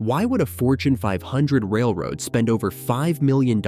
Why would a Fortune 500 railroad spend over $5 million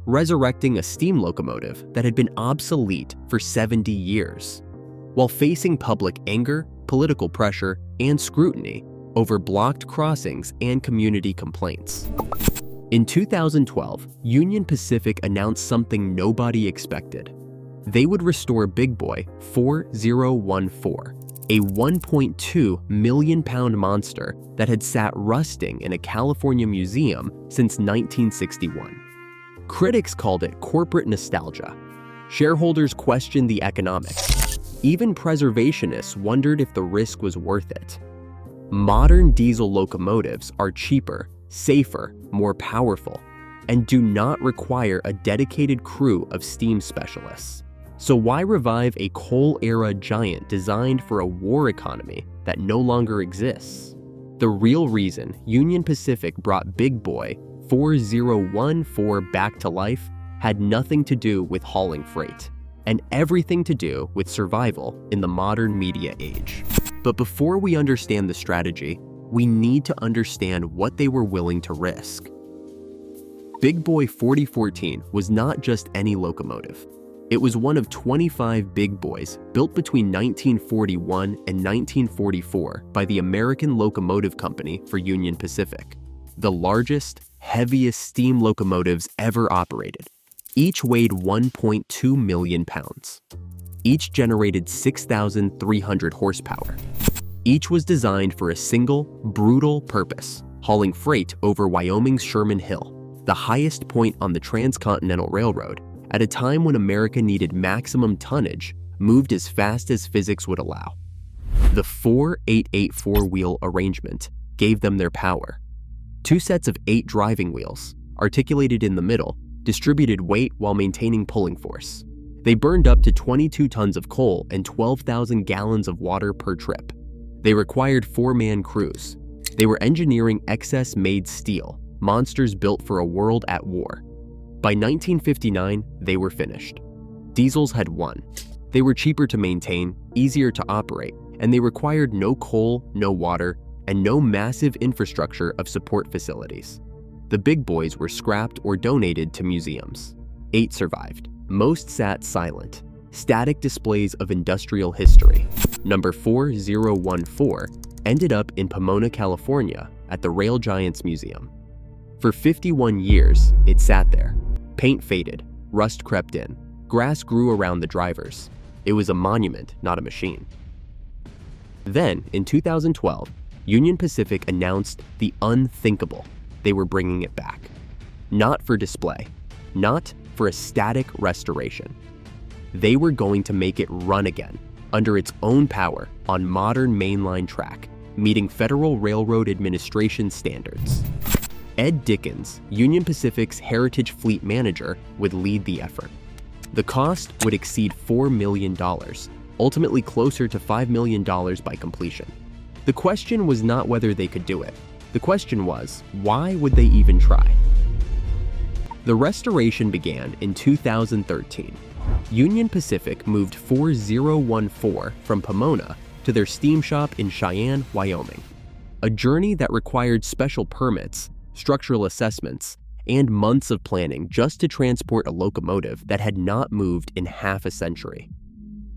resurrecting a steam locomotive that had been obsolete for 70 years, while facing public anger, political pressure, and scrutiny over blocked crossings and community complaints? In 2012, Union Pacific announced something nobody expected. They would restore Big Boy 4014, a 1.2 million pound monster that had sat rusting in a California museum since 1961. Critics called it corporate nostalgia. Shareholders questioned the economics. Even preservationists wondered if the risk was worth it. Modern diesel locomotives are cheaper, safer, more powerful, and do not require a dedicated crew of steam specialists. So why revive a coal-era giant designed for a war economy that no longer exists? The real reason Union Pacific brought Big Boy 4014 back to life had nothing to do with hauling freight, and everything to do with survival in the modern media age. But before we understand the strategy, we need to understand what they were willing to risk. Big Boy 4014 was not just any locomotive. It was one of 25 Big Boys built between 1941 and 1944 by the American Locomotive Company for Union Pacific, the largest, heaviest steam locomotives ever operated. Each weighed 1.2 million pounds. Each generated 6,300 horsepower. Each was designed for a single, brutal purpose, hauling freight over Wyoming's Sherman Hill, the highest point on the Transcontinental Railroad, at a time when America needed maximum tonnage moved as fast as physics would allow. The 4884-wheel arrangement gave them their power. 2 sets of 8 driving wheels, articulated in the middle, distributed weight while maintaining pulling force. They burned up to 22 tons of coal and 12,000 gallons of water per trip. They required 4-man crews. They were engineering excess-made steel, monsters built for a world at war. By 1959, they were finished. Diesels had won. They were cheaper to maintain, easier to operate, and they required no coal, no water, and no massive infrastructure of support facilities. The Big Boys were scrapped or donated to museums. 8 survived. Most sat silent, static displays of industrial history. Number 4014 ended up in Pomona, California, at the Rail Giants Museum. For 51 years, it sat there. Paint faded, rust crept in, grass grew around the drivers. It was a monument, not a machine. Then, in 2012, Union Pacific announced the unthinkable. They were bringing it back. Not for display, not for a static restoration. They were going to make it run again, under its own power, on modern mainline track, meeting Federal Railroad Administration standards. Ed Dickens, Union Pacific's Heritage Fleet Manager, would lead the effort. The cost would exceed $4 million, ultimately closer to $5 million by completion. The question was not whether they could do it. The question was, why would they even try? The restoration began in 2013. Union Pacific moved 4014 from Pomona to their steam shop in Cheyenne, Wyoming. A journey that required special permits, structural assessments, and months of planning just to transport a locomotive that had not moved in half a century.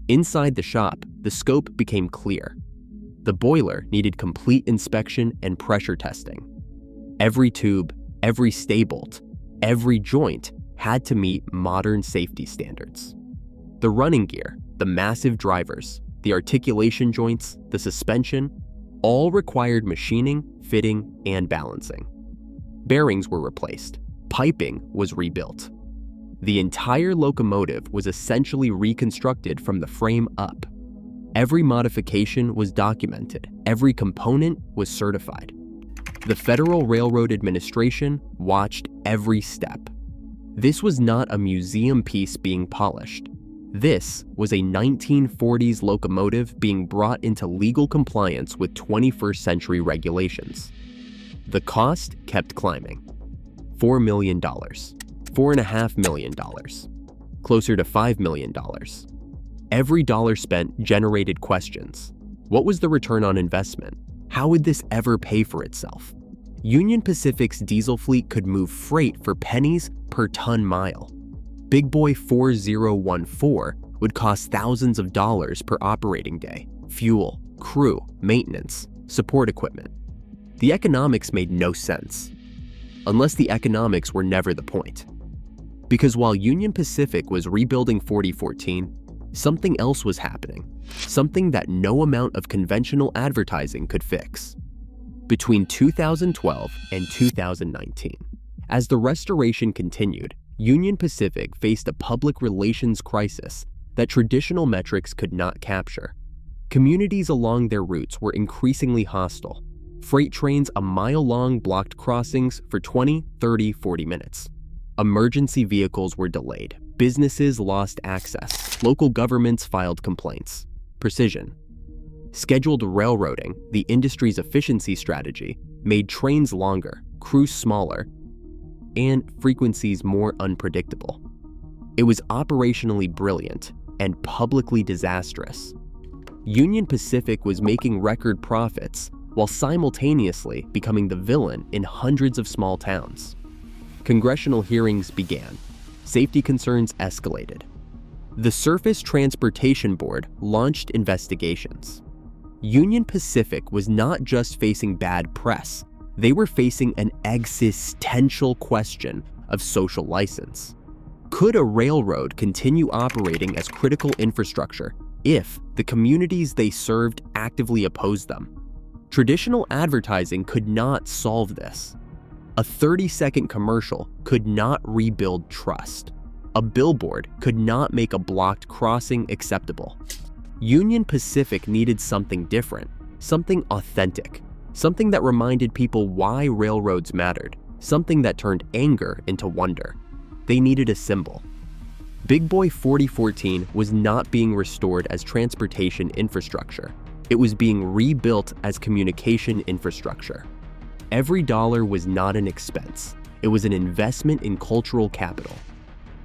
Inside the shop, the scope became clear. The boiler needed complete inspection and pressure testing. Every tube, every stay bolt, every joint had to meet modern safety standards. The running gear, the massive drivers, the articulation joints, the suspension, all required machining, fitting, and balancing. Bearings were replaced. Piping was rebuilt. The entire locomotive was essentially reconstructed from the frame up. Every modification was documented. Every component was certified. The Federal Railroad Administration watched every step. This was not a museum piece being polished. This was a 1940s locomotive being brought into legal compliance with 21st century regulations. The cost kept climbing. $4 million, $4.5 million, closer to $5 million. Every dollar spent generated questions. What was the return on investment? How would this ever pay for itself? Union Pacific's diesel fleet could move freight for pennies per ton mile. Big Boy 4014 would cost thousands of dollars per operating day, fuel, crew, maintenance, support equipment. The economics made no sense, unless the economics were never the point. Because while Union Pacific was rebuilding 4014, something else was happening, something that no amount of conventional advertising could fix. Between 2012 and 2019, as the restoration continued, Union Pacific faced a public relations crisis that traditional metrics could not capture. Communities along their routes were increasingly hostile. Freight trains a mile-long blocked crossings for 20, 30, 40 minutes. Emergency vehicles were delayed. Businesses lost access. Local governments filed complaints. Precision. Scheduled railroading, the industry's efficiency strategy, made trains longer, crews smaller, and frequencies more unpredictable. It was operationally brilliant and publicly disastrous. Union Pacific was making record profits while simultaneously becoming the villain in hundreds of small towns. Congressional hearings began. Safety concerns escalated. The Surface Transportation Board launched investigations. Union Pacific was not just facing bad press, they were facing an existential question of social license. Could a railroad continue operating as critical infrastructure if the communities they served actively opposed them? Traditional advertising could not solve this. A 30-second commercial could not rebuild trust. A billboard could not make a blocked crossing acceptable. Union Pacific needed something different, something authentic, something that reminded people why railroads mattered, something that turned anger into wonder. They needed a symbol. Big Boy 4014 was not being restored as transportation infrastructure. It was being rebuilt as communication infrastructure. Every dollar was not an expense. It was an investment in cultural capital.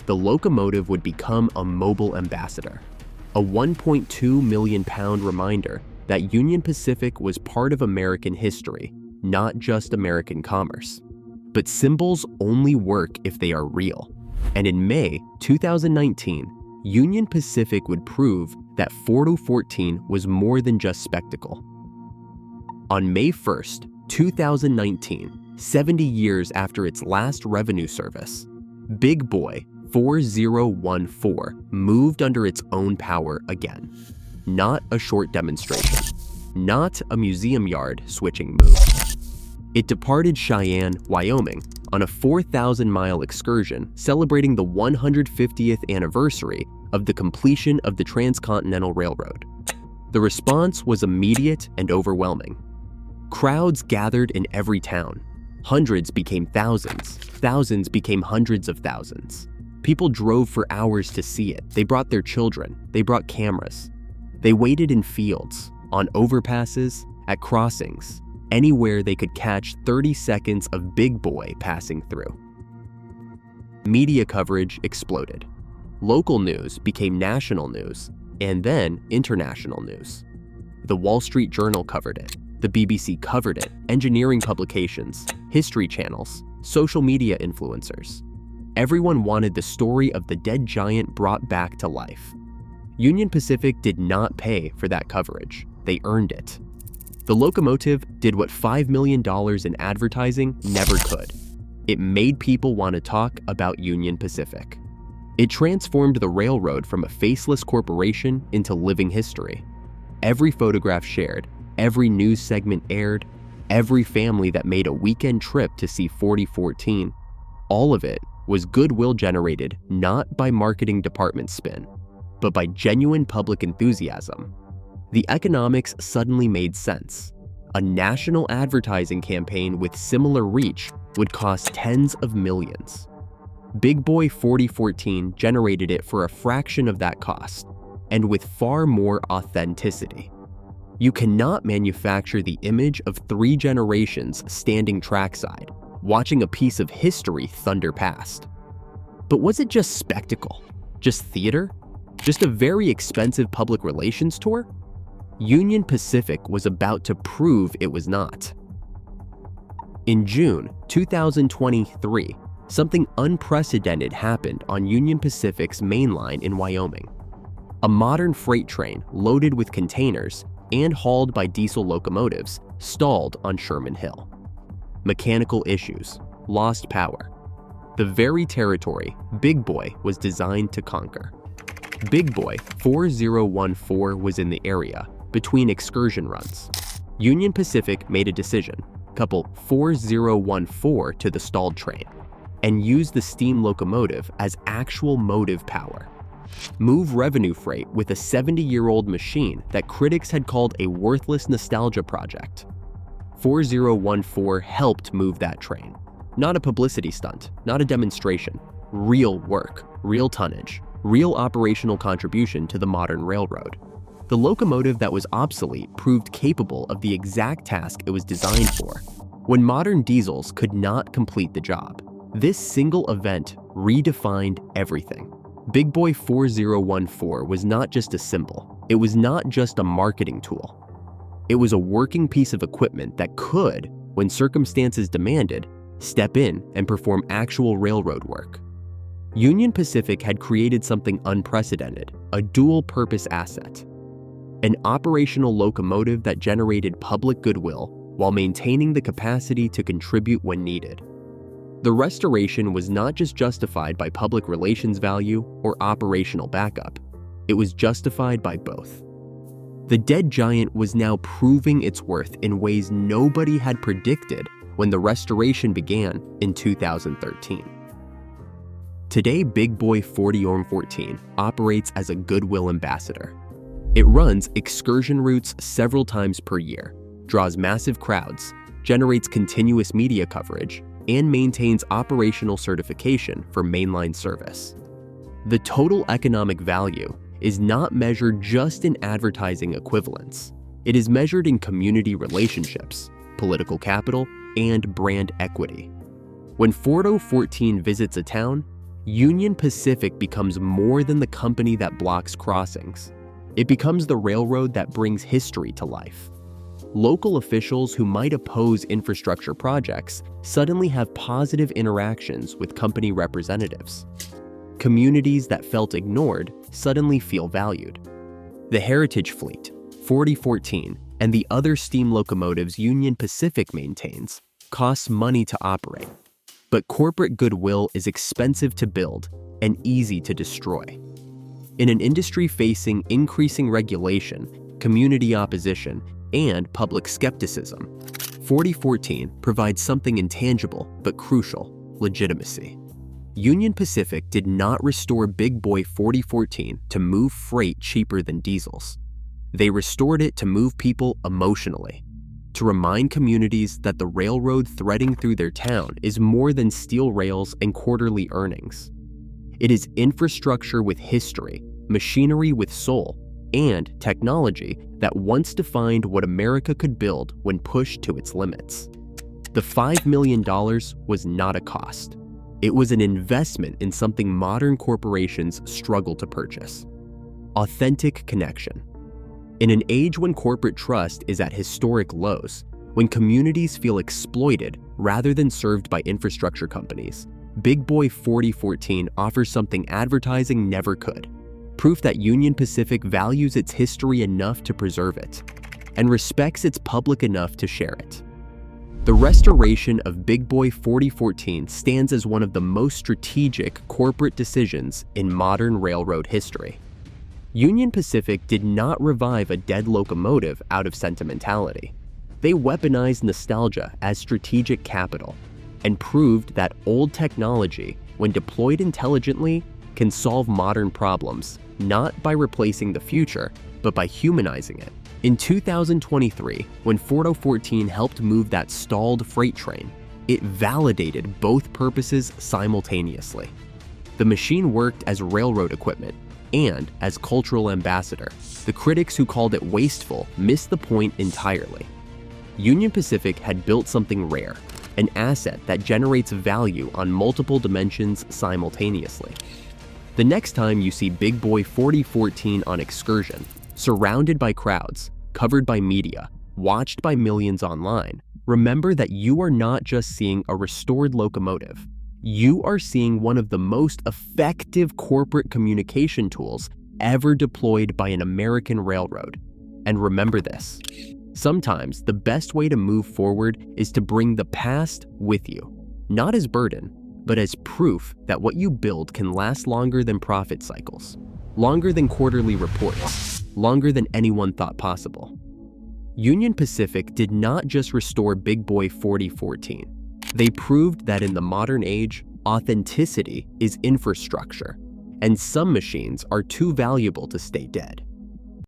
The locomotive would become a mobile ambassador, a 1.2 million pound reminder that Union Pacific was part of American history, not just American commerce. But symbols only work if they are real. And in May 2019, Union Pacific would prove that 4014 was more than just spectacle. On May 1st, 2019, 70 years after its last revenue service, Big Boy 4014 moved under its own power again. Not a short demonstration, not a museum yard switching move. It departed Cheyenne, Wyoming, on a 4,000-mile excursion celebrating the 150th anniversary of the completion of the Transcontinental Railroad. The response was immediate and overwhelming. Crowds gathered in every town. Hundreds became thousands. Thousands became hundreds of thousands. People drove for hours to see it. They brought their children. They brought cameras. They waited in fields, on overpasses, at crossings, anywhere they could catch 30 seconds of Big Boy passing through. Media coverage exploded. Local news became national news, and then international news. The Wall Street Journal covered it. The BBC covered it. Engineering publications, history channels, social media influencers. Everyone wanted the story of the dead giant brought back to life. Union Pacific did not pay for that coverage. They earned it. The locomotive did what $5 million in advertising never could. It made people want to talk about Union Pacific. It transformed the railroad from a faceless corporation into living history. Every photograph shared, every news segment aired, every family that made a weekend trip to see 4014, all of it was goodwill generated not by marketing department spin, but by genuine public enthusiasm. The economics suddenly made sense. A national advertising campaign with similar reach would cost tens of millions. Big Boy 4014 generated it for a fraction of that cost, and with far more authenticity. You cannot manufacture the image of 3 generations standing trackside, watching a piece of history thunder past. But was it just spectacle? Just theater? Just a very expensive public relations tour? Union Pacific was about to prove it was not. In June 2023, something unprecedented happened on Union Pacific's mainline in Wyoming. A modern freight train loaded with containers and hauled by diesel locomotives stalled on Sherman Hill. Mechanical issues, lost power. The very territory Big Boy was designed to conquer. Big Boy 4014 was in the area between excursion runs. Union Pacific made a decision, couple 4014 to the stalled train, and use the steam locomotive as actual motive power. Move revenue freight with a 70-year-old machine that critics had called a worthless nostalgia project. 4014 helped move that train. Not a publicity stunt, not a demonstration. Real work, real tonnage, real operational contribution to the modern railroad. The locomotive that was obsolete proved capable of the exact task it was designed for, when modern diesels could not complete the job. This single event redefined everything. Big Boy 4014 was not just a symbol. It was not just a marketing tool. It was a working piece of equipment that could, when circumstances demanded, step in and perform actual railroad work. Union Pacific had created something unprecedented, a dual-purpose asset. An operational locomotive that generated public goodwill while maintaining the capacity to contribute when needed. The restoration was not just justified by public relations value or operational backup. It was justified by both. The dead giant was now proving its worth in ways nobody had predicted when the restoration began in 2013. Today, Big Boy 4014 operates as a goodwill ambassador. It runs excursion routes several times per year, draws massive crowds, generates continuous media coverage, and maintains operational certification for mainline service. The total economic value is not measured just in advertising equivalents. It is measured in community relationships, political capital, and brand equity. When 4014 visits a town, Union Pacific becomes more than the company that blocks crossings. It becomes the railroad that brings history to life. Local officials who might oppose infrastructure projects suddenly have positive interactions with company representatives. Communities that felt ignored suddenly feel valued. The Heritage Fleet, 4014, and the other steam locomotives Union Pacific maintains costs money to operate. But corporate goodwill is expensive to build and easy to destroy. In an industry facing increasing regulation, community opposition, and public skepticism, 4014 provides something intangible but crucial: legitimacy. Union Pacific did not restore Big Boy 4014 to move freight cheaper than diesels. They restored it to move people emotionally, to remind communities that the railroad threading through their town is more than steel rails and quarterly earnings. It is infrastructure with history, machinery with soul, and technology that once defined what America could build when pushed to its limits. The $5 million was not a cost. It was an investment in something modern corporations struggle to purchase: authentic connection. In an age when corporate trust is at historic lows, when communities feel exploited rather than served by infrastructure companies, Big Boy 4014 offers something advertising never could: proof that Union Pacific values its history enough to preserve it, and respects its public enough to share it. The restoration of Big Boy 4014 stands as one of the most strategic corporate decisions in modern railroad history. Union Pacific did not revive a dead locomotive out of sentimentality. They weaponized nostalgia as strategic capital and proved that old technology, when deployed intelligently, can solve modern problems, not by replacing the future, but by humanizing it. In 2023, when 4014 helped move that stalled freight train, it validated both purposes simultaneously. The machine worked as railroad equipment and as cultural ambassador. The critics who called it wasteful missed the point entirely. Union Pacific had built something rare, an asset that generates value on multiple dimensions simultaneously. The next time you see Big Boy 4014 on excursion, surrounded by crowds, covered by media, watched by millions online, remember that you are not just seeing a restored locomotive. You are seeing one of the most effective corporate communication tools ever deployed by an American railroad. And remember this: sometimes the best way to move forward is to bring the past with you, not as burden, but as proof that what you build can last longer than profit cycles, longer than quarterly reports, longer than anyone thought possible. Union Pacific did not just restore Big Boy 4014. They proved that in the modern age, authenticity is infrastructure, and some machines are too valuable to stay dead.